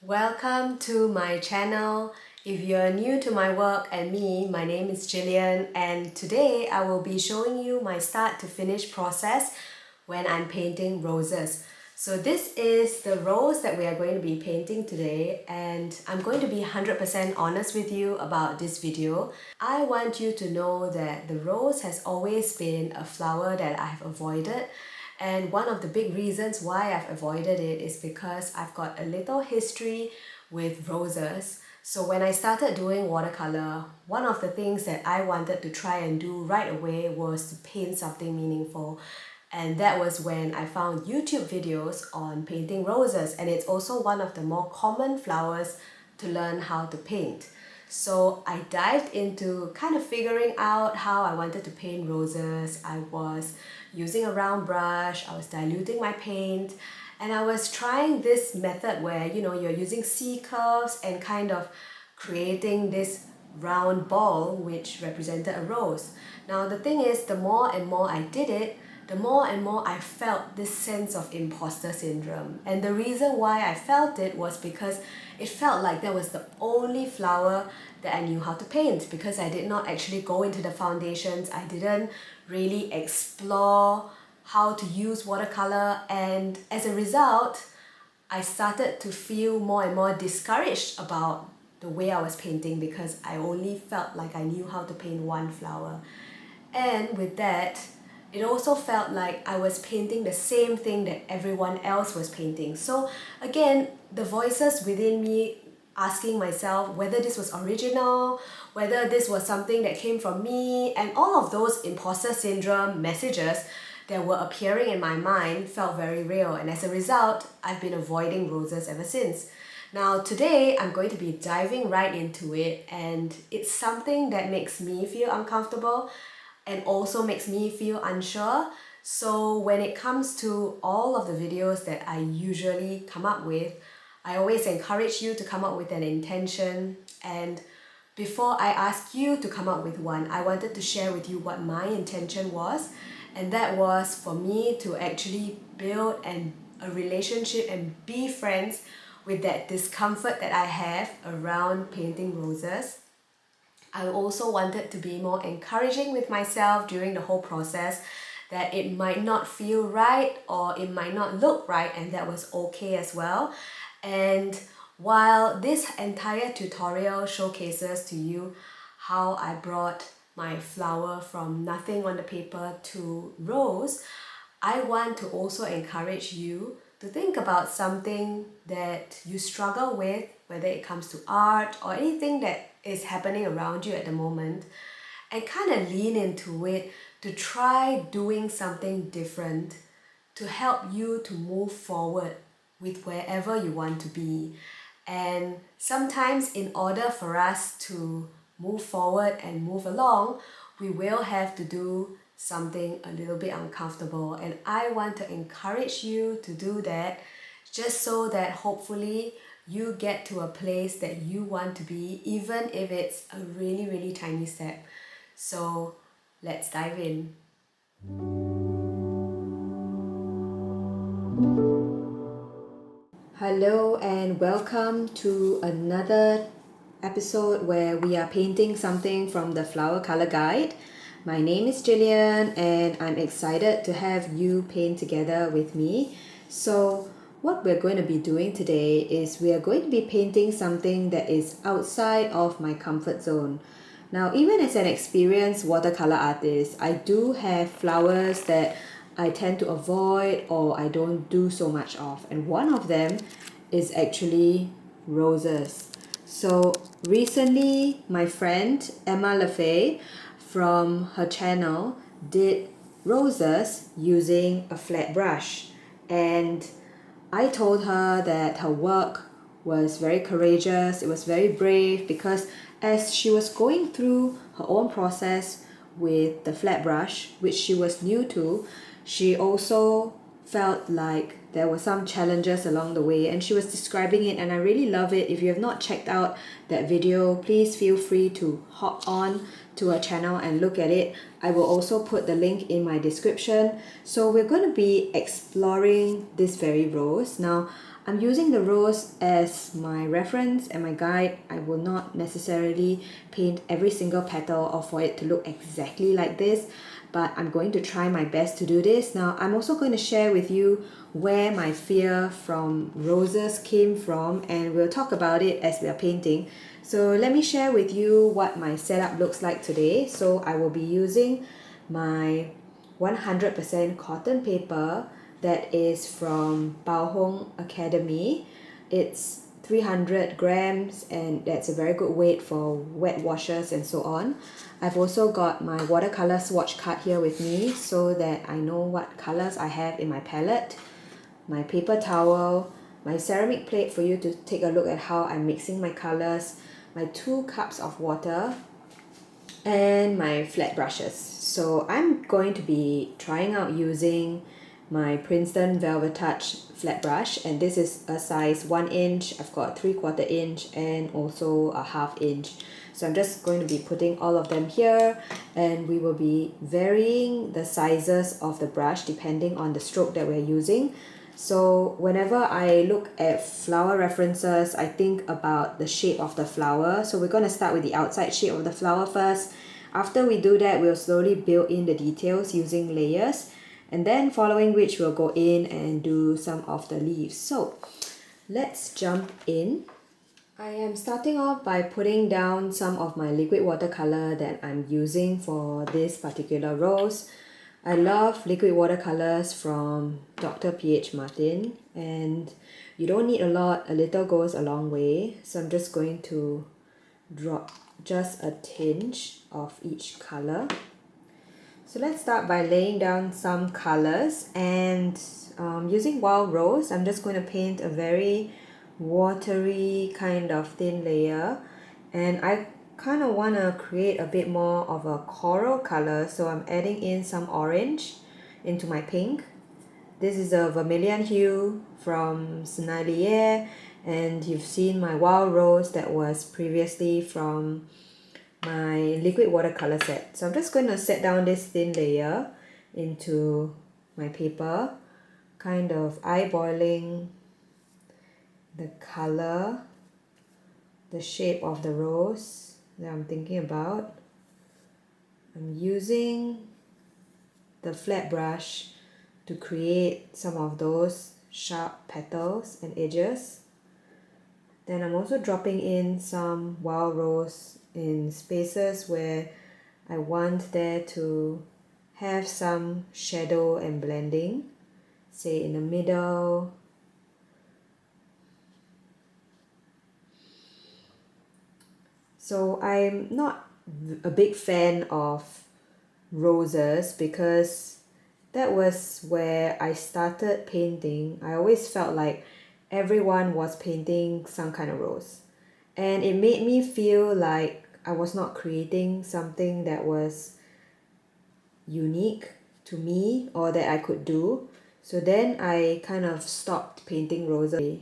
Welcome to my channel. If you're new to my work and me, my name is Jillian, and today I will be showing you my start to finish process when I'm painting roses. So this is the rose that we are going to be painting today, and I'm going to be 100% honest with you about this video. I want you to know that the rose has always been a flower that I've avoided. And one of the big reasons why I've avoided it is because I've got a little history with roses. So when I started doing watercolor, one of the things that I wanted to try and do right away was to paint something meaningful. And that was when I found YouTube videos on painting roses, and it's also one of the more common flowers to learn how to paint. So I dived into kind of figuring out how I wanted to paint roses. I was using a round brush, I was diluting my paint, and I was trying this method where you're using C curves and kind of creating this round ball which represented a rose. Now the thing is, the more and more I did it, the more and more I felt this sense of imposter syndrome. And the reason why I felt it was because it felt like that was the only flower that I knew how to paint, because I did not actually go into the foundations. I didn't really explore how to use watercolor, and as a result, I started to feel more and more discouraged about the way I was painting because I only felt like I knew how to paint one flower. And with that, it also felt like I was painting the same thing that everyone else was painting. So again, the voices within me asking myself whether this was original, whether this was something that came from me, and all of those imposter syndrome messages that were appearing in my mind felt very real. And as a result, I've been avoiding roses ever since. Now today, I'm going to be diving right into it, and it's something that makes me feel uncomfortable and also makes me feel unsure. So when it comes to all of the videos that I usually come up with, I always encourage you to come up with an intention. And before I ask you to come up with one, I wanted to share with you what my intention was. And that was for me to actually build a relationship and be friends with that discomfort that I have around painting roses. I also wanted to be more encouraging with myself during the whole process, that it might not feel right or it might not look right, and that was okay as well. And while this entire tutorial showcases to you how I brought my flower from nothing on the paper to rose, I want to also encourage you to think about something that you struggle with, whether it comes to art or anything that is happening around you at the moment, and kind of lean into it to try doing something different to help you to move forward with wherever you want to be. And sometimes, in order for us to move forward and move along, we will have to do something a little bit uncomfortable. And I want to encourage you to do that, just so that hopefully you get to a place that you want to be, even if it's a really, really tiny step. So let's dive in. Hello and welcome to another episode where we are painting something from the Flower Color Guide. My name is Jillian, and I'm excited to have you paint together with me. So what we're going to be doing today is we are going to be painting something that is outside of my comfort zone. Now, even as an experienced watercolor artist, I do have flowers that I tend to avoid or I don't do so much of. And one of them is actually roses. So recently, my friend Emma Lefay from her channel did roses using a flat brush. And I told her that her work was very courageous, it was very brave, because as she was going through her own process with the flat brush, which she was new to, she also felt like there were some challenges along the way, and she was describing it, and I really love it. If you have not checked out that video, please feel free to hop on to her channel and look at it. I will also put the link in my description. So we're going to be exploring this very rose. Now, I'm using the rose as my reference and my guide. I will not necessarily paint every single petal or for it to look exactly like this, but I'm going to try my best to do this. Now, I'm also going to share with you where my fear from roses came from, and we'll talk about it as we are painting. So let me share with you what my setup looks like today. So I will be using my 100% cotton paper that is from Bao Hong Academy. It's 300 grams and that's a very good weight for wet washes and so on. I've also got my watercolor swatch card here with me so that I know what colors I have in my palette, my paper towel, my ceramic plate for you to take a look at how I'm mixing my colors, my 2 cups of water, and my flat brushes. So I'm going to be trying out using my Princeton Velvet Touch flat brush, and this is a size 1 inch. I've got 3/4 inch and also a 1/2 inch. So I'm just going to be putting all of them here, and we will be varying the sizes of the brush depending on the stroke that we're using. So whenever I look at flower references, I think about the shape of the flower. So we're going to start with the outside shape of the flower first. After we do that, we'll slowly build in the details using layers. And then following which, we'll go in and do some of the leaves. So let's jump in. I am starting off by putting down some of my liquid watercolor that I'm using for this particular rose. I love liquid watercolors from Dr. P.H. Martin, and you don't need a lot, a little goes a long way. So I'm just going to drop just a tinge of each color. So let's start by laying down some colors, and using wild rose, I'm just going to paint a very watery kind of thin layer, and I kind of want to create a bit more of a coral color, so I'm adding in some orange into my pink. This is a vermilion hue from Senalier, and you've seen my wild rose that was previously from my liquid watercolor set. So I'm just going to set down this thin layer into my paper, kind of eyeballing the color, the shape of the rose that I'm thinking about. I'm using the flat brush to create some of those sharp petals and edges. Then I'm also dropping in some wild rose in spaces where I want there to have some shadow and blending, say in the middle. So I'm not a big fan of roses because that was where I started painting. I always felt like everyone was painting some kind of rose, and it made me feel like I was not creating something that was unique to me or that I could do. So then I kind of stopped painting roses.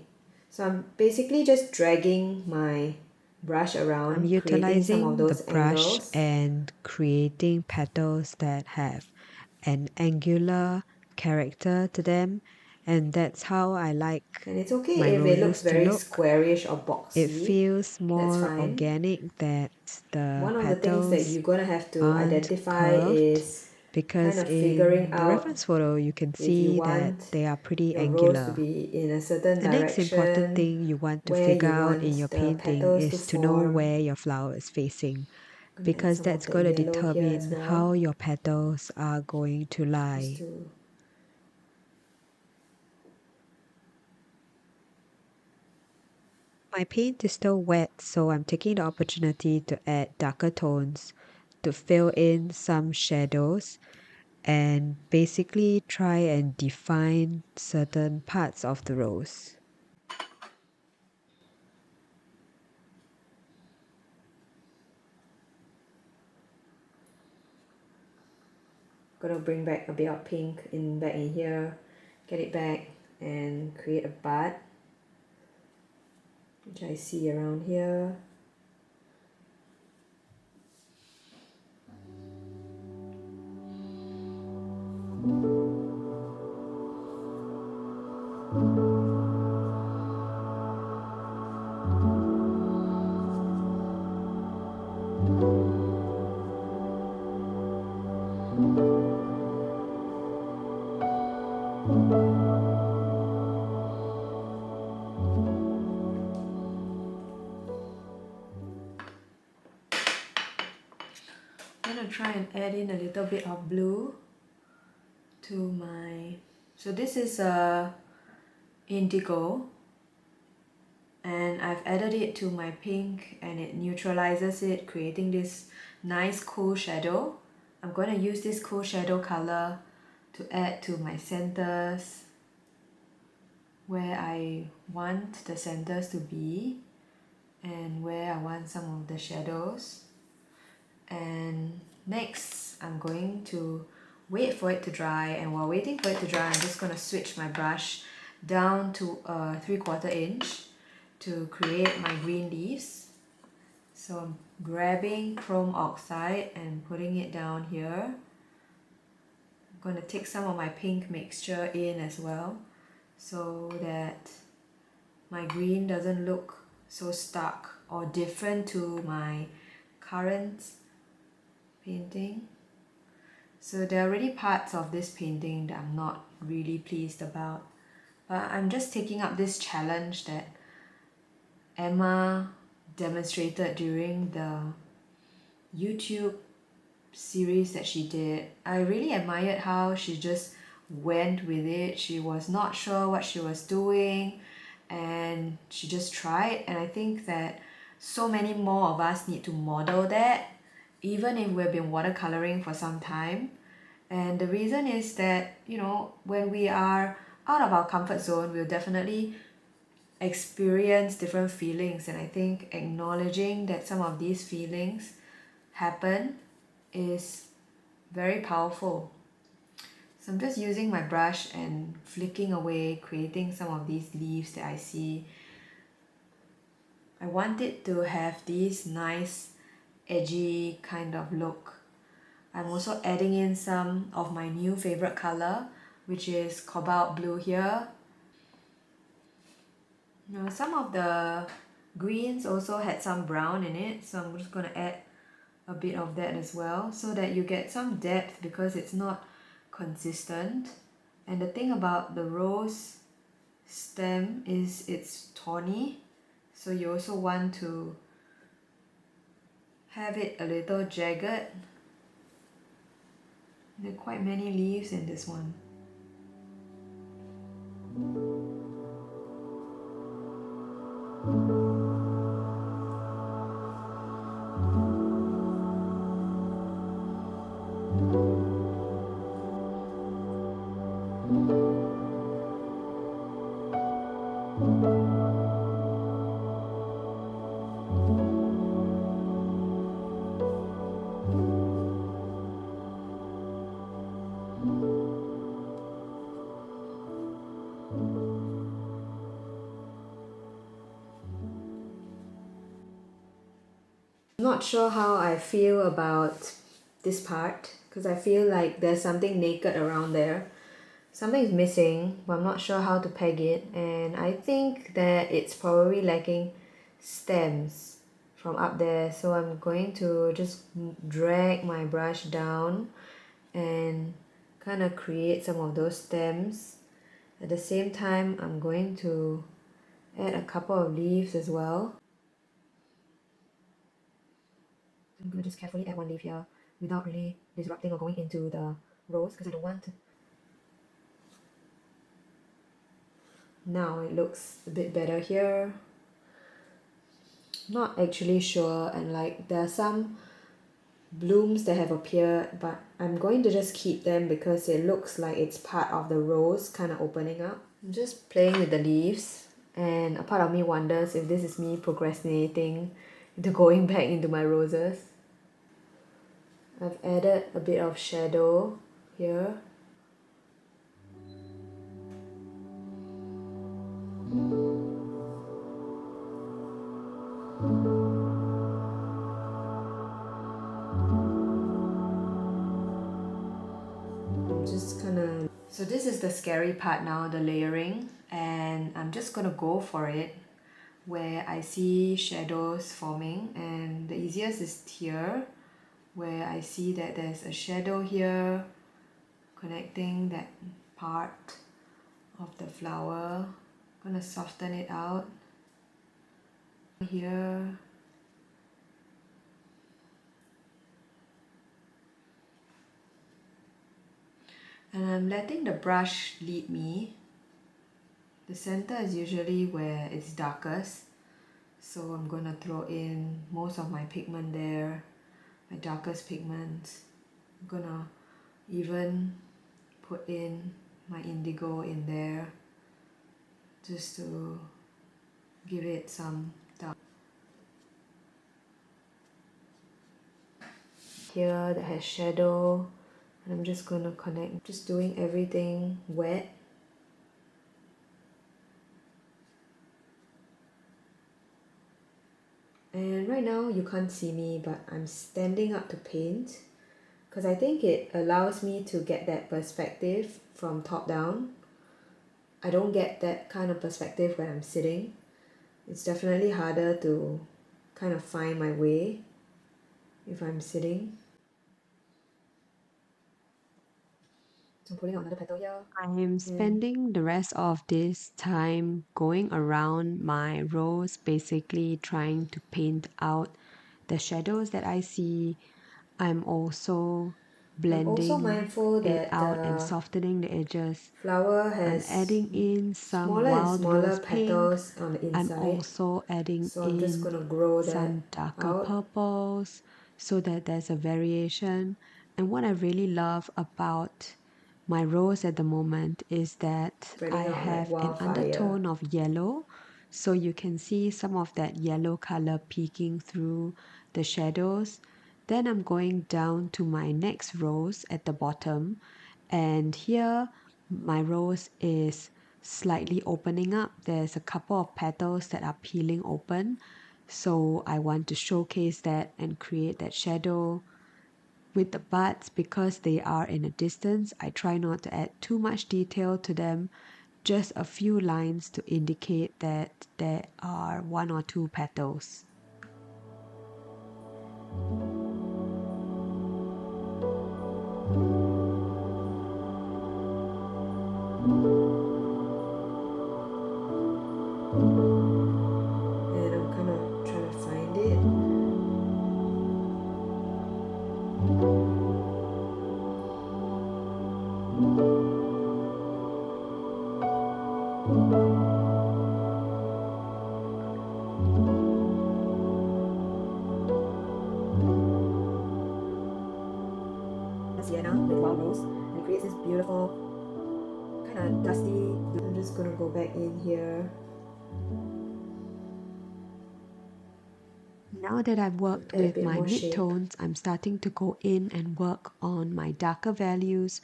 So I'm basically just dragging my brush I'm around, creating some of utilizing the those brush angles. and creating petals that have an angular character to them, and that's how I like And it's okay my if it looks roses to very look. squarish or It boxy. feels That's more fine. organic that the One of the things that petals you're gonna have to aren't identify curved, is kind because of figuring in the out reference photo you can if you see that want they are pretty your rose to angular. be in a certain The next important direction, thing you want to where figure you out in want your the painting petals to is to know form. where your flower is facing, I'm gonna add because some of that's the going to yellow here as determine well, how your petals are going to just lie. to My paint is still wet, so I'm taking the opportunity to add darker tones to fill in some shadows and basically try and define certain parts of the rose. gonna bring back a bit of pink in back in here, get it back and create a bud, which I see around here. try and add in a little bit of blue to my... So this is a indigo, and I've added it to my pink and it neutralizes it, creating this nice cool shadow. I'm going to use this cool shadow color to add to my centers where I want the centers to be and where I want some of the shadows. And next I'm going to wait for it to dry, and while waiting for it to dry I'm just going to switch my brush down to a 3/4 inch to create my green leaves. So I'm grabbing chrome oxide and putting it down here. I'm going to take some of my pink mixture in as well so that my green doesn't look so stark or different to my current painting. So there are already parts of this painting that I'm not really pleased about, but I'm just taking up this challenge that Emma demonstrated during the YouTube series that she did. I really admired how she just went with it. She was not sure what she was doing and she just tried, and I think that so many more of us need to model that, even if we've been watercoloring for some time. And the reason is that, you know, when we are out of our comfort zone, we'll definitely experience different feelings, and I think acknowledging that some of these feelings happen is very powerful. So I'm just using my brush and flicking away, creating some of these leaves that I see. I want it to have this nice edgy kind of look. I'm also adding in some of my new favorite color, which is cobalt blue here. Now, some of the greens also had some brown in it, so I'm just going to add a bit of that as well so that you get some depth because it's not consistent. And the thing about the rose stem is it's thorny, so you also want to have it a little jagged. There are quite many leaves in this one. I'm not sure how I feel about this part because I feel like there's something naked around there. Something is missing, but I'm not sure how to peg it, and I think that it's probably lacking stems from up there, so I'm going to just drag my brush down and kind of create some of those stems. At the same time, I'm going to add a couple of leaves as well. I'm going to just carefully add one leaf here without really disrupting or going into the rose because I don't want to. Now it looks a bit better here. Not actually sure, and like there are some blooms that have appeared, but I'm going to just keep them because it looks like it's part of the rose kind of opening up. I'm just playing with the leaves, and a part of me wonders if this is me procrastinating into going back into my roses. I've added a bit of shadow here. Just kind of... So this is the scary part now, the layering, and I'm just gonna go for it where I see shadows forming, and the easiest is here where I see that there's a shadow here connecting that part of the flower. I'm gonna soften it out here. And I'm letting the brush lead me. The center is usually where it's darkest, so I'm gonna throw in most of my pigment there, my darkest pigments. I'm gonna even put in my indigo in there just to give it some dark. Here that has shadow, and I'm just gonna connect, just doing everything wet. And right now you can't see me, but I'm standing up to paint because I think it allows me to get that perspective from top down. I don't get that kind of perspective when I'm sitting. It's definitely harder to kind of find my way if I'm sitting. So I'm pulling out another petal here. I'm And spending the rest of this time going around my rows, basically trying to paint out the shadows that I see. I'm also I'm also blending mindful it that out and the softening the edges. flower I'm has adding in some smaller and wild smaller rose pink. petals on the I'm inside. also adding So I'm just in gonna grow that some darker out, purples so that there's a variation. And what I really love about my rose at the moment is that I spreading out like have an wildfire. undertone of yellow. So you can see some of that yellow color peeking through the shadows. Then I'm going down to my next rose at the bottom. And here my rose is slightly opening up. There's a couple of petals that are peeling open. So I want to showcase that and create that shadow. With the buds, because they are in a distance, I try not to add too much detail to them, just a few lines to indicate that there are one or two petals. And I'm kind of trying to find it. Sienna with wild rose, and it creates this beautiful kind of dusty. I'm just gonna go back in here. Now that I've worked Add a with bit my more shape. midtones, I'm starting to go in and work on my darker values.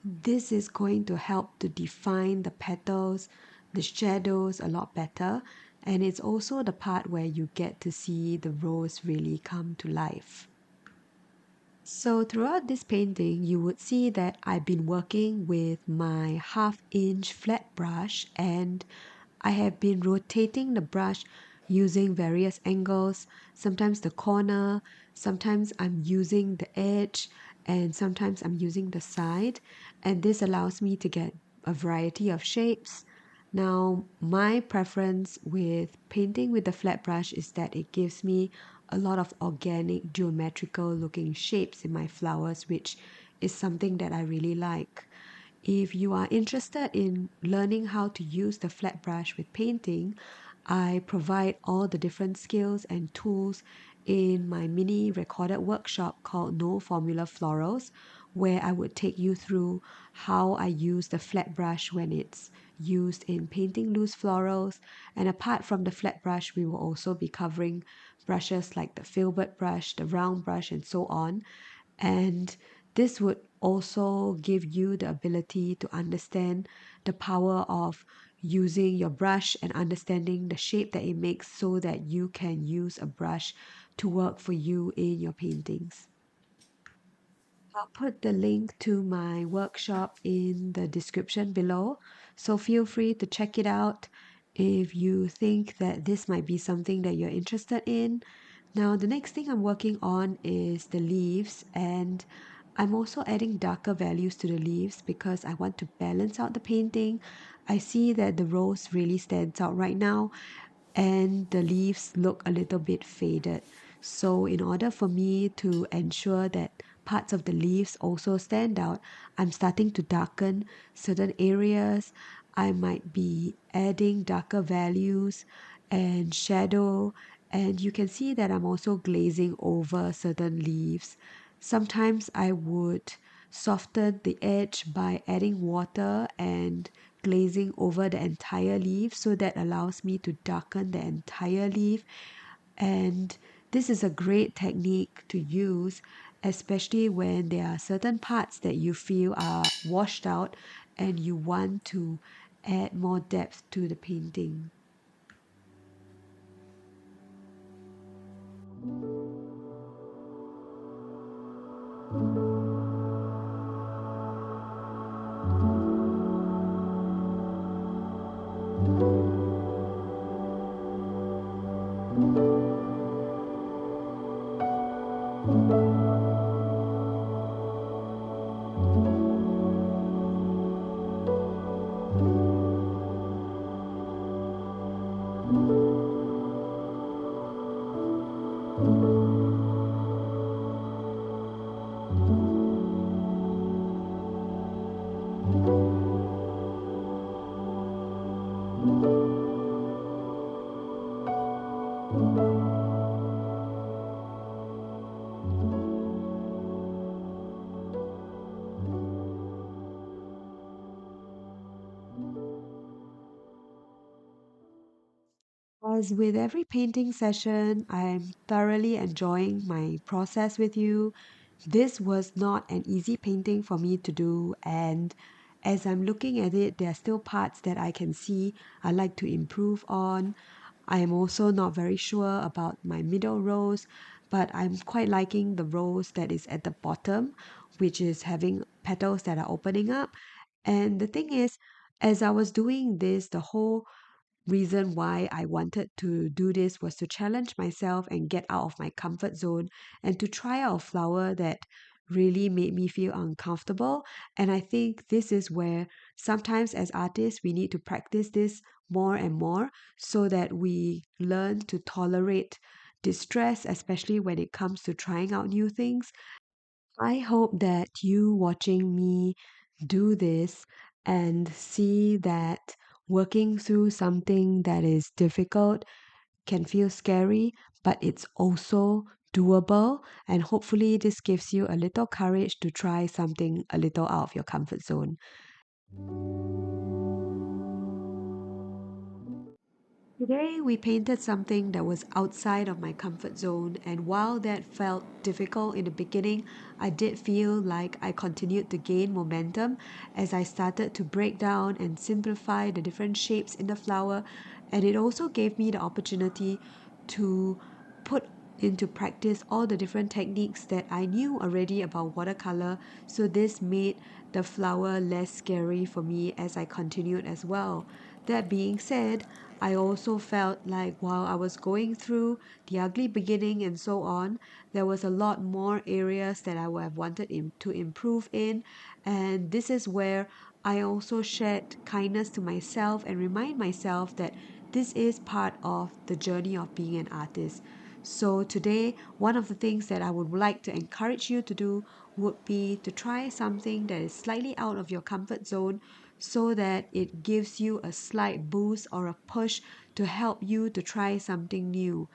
This is going to help to define the petals, the shadows a lot better. And it's also the part where you get to see the rose really come to life. So throughout this painting, you would see that I've been working with my 1/2 inch flat brush, and I have been rotating the brush using various angles, sometimes the corner, sometimes I'm using the edge, and sometimes I'm using the side. And this allows me to get a variety of shapes. Now, my preference with painting with the flat brush is that it gives me a lot of organic, geometrical looking shapes in my flowers, which is something that I really like. If you are interested in learning how to use the flat brush with painting, I provide all the different skills and tools in my mini recorded workshop called No Formula Florals, where I would take you through how I use the flat brush when it's used in painting loose florals. And apart from the flat brush, we will also be covering brushes like the filbert brush, the round brush, and so on. And this would also give you the ability to understand the power of using your brush and understanding the shape that it makes so that you can use a brush to work for you in your paintings. I'll put the link to my workshop in the description below, so feel free to check it out if you think that this might be something that you're interested in. Now, the next thing I'm working on is the leaves, and I'm also adding darker values to the leaves because I want to balance out the painting. I see that the rose really stands out right now, and the leaves look a little bit faded. So, in order for me to ensure that parts of the leaves also stand out, I'm starting to darken certain areas. I might be adding darker values and shadow, and you can see that I'm also glazing over certain leaves. Sometimes I would soften the edge by adding water and glazing over the entire leaf, so that allows me to darken the entire leaf. And this is a great technique to use, especially when there are certain parts that you feel are washed out and you want to add more depth to the painting. As with every painting session, I'm thoroughly enjoying my process with you. This was not an easy painting for me to do, and as I'm looking at it, there are still parts that I can see I like to improve on. I am also not very sure about my middle rows, but I'm quite liking the rows that is at the bottom, which is having petals that are opening up. And the thing is, as I was doing this, the whole reason why I wanted to do this was to challenge myself and get out of my comfort zone and to try out a flower that really made me feel uncomfortable. And I think this is where sometimes as artists we need to practice this more and more so that we learn to tolerate distress, especially when it comes to trying out new things. I hope that you watching me do this and see that working through something that is difficult can feel scary, but it's also doable. And hopefully, this gives you a little courage to try something a little out of your comfort zone. Today, we painted something that was outside of my comfort zone, and while that felt difficult in the beginning, I did feel like I continued to gain momentum as I started to break down and simplify the different shapes in the flower, and it also gave me the opportunity to put into practice all the different techniques that I knew already about watercolor, so this made the flower less scary for me as I continued as well. That being said, I also felt like while I was going through the ugly beginning and so on, there was a lot more areas that I would have wanted to improve in. And this is where I also shared kindness to myself and remind myself that this is part of the journey of being an artist. So today, one of the things that I would like to encourage you to do would be to try something that is slightly out of your comfort zone so that it gives you a slight boost or a push to help you to try something new.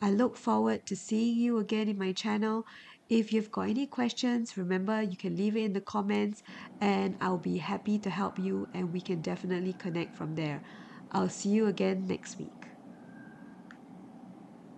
I look forward to seeing you again in my channel. If you've got any questions, remember you can leave it in the comments and I'll be happy to help you and we can definitely connect from there. I'll see you again next week.